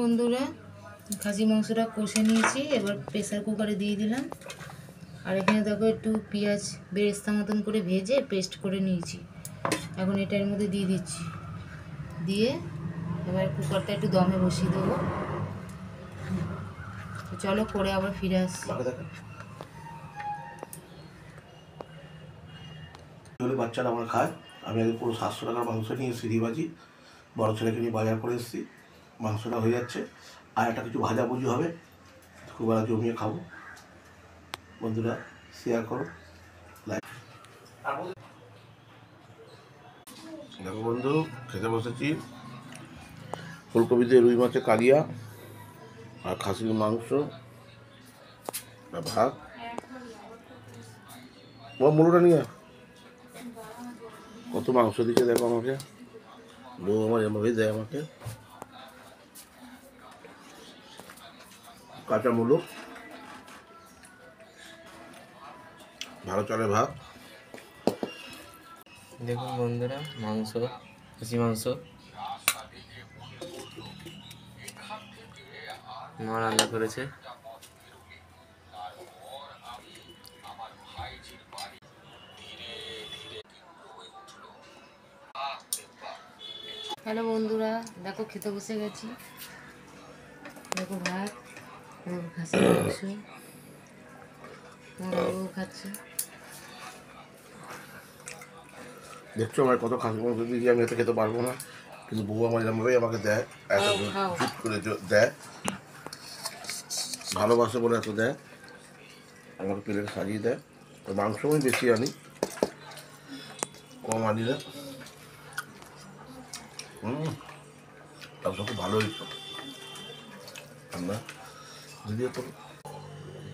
বন্ধুরা, খাসি মাংসটা কষে নিয়েছি, এবার প্রেসার কুকারে দিয়ে দিলাম। আর এখানে দেখো একটু পেঁয়াজ বেরেস্তা মতন করে ভেজে পেস্ট করে নিয়েছি, এখন এটার মধ্যে দিয়ে দিচ্ছি। দিয়ে এবার কুকারটা একটু দমে বসিয়ে দেবো। চলো করে আবার ফিরে আসছি। বাচ্চারা আমার খায়। আমি আগে পুরো 700 টাকার মাংস নিয়ে সিঁড়ি বাজি বড় ছেলেকে নিয়ে বাজার করে এসেছি। মাংসটা হয়ে যাচ্ছে, আর একটা কিছু ভাজাভুজি হবে, খুব ভালো জমিয়ে খাবো। বন্ধুরা শেয়ার করো, লাইক। দেখো বন্ধু, খেতে বসেছি। ফুলকপিতে রুই মাছের কালিয়া আর খাসির মাংস আর ভাত। মুলোটা নিয়ে কত মাংস দিচ্ছে দেখো আমাকে, বউ আমার এভাবেই দেয় আমাকে। কাঁচা মূলো, ভালো চলে ভাত। দেখুন বন্ধুরা, মাংস, খাসি মাংস মা রান্না করেছে। হ্যালো বন্ধুরা, দেখো খেতে বসে গেছি। দেখো ভাত, দেখো খাসির মাংস, বউ খাচ্ছে। দেখছো আমার কত খাসি মাংস দিয়েছি, আমি এত খেতে পারবো না, কিন্তু বউ আমার এরমভাবেই আমাকে দেয়, এত জুট করে দেয়, ভালোবাসে বলে এত দেয়, আমাকে প্লেটে সাজিয়ে দেয়। তো মাংস আমি বেশি আনি, কম আনি না। তারপর খুব ভালো হইতো আমরা যদি তো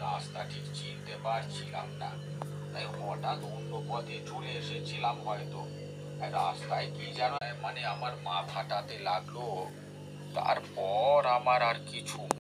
রাস্তা ঠিক চিনতে পারছিলাম না, তাই হঠাৎ অন্য পথে চলে এসেছিলাম হয়তো। রাস্তায় কি যেন মানে আমার মাথাটাতে লাগলো, তারপর আমার আর কিছু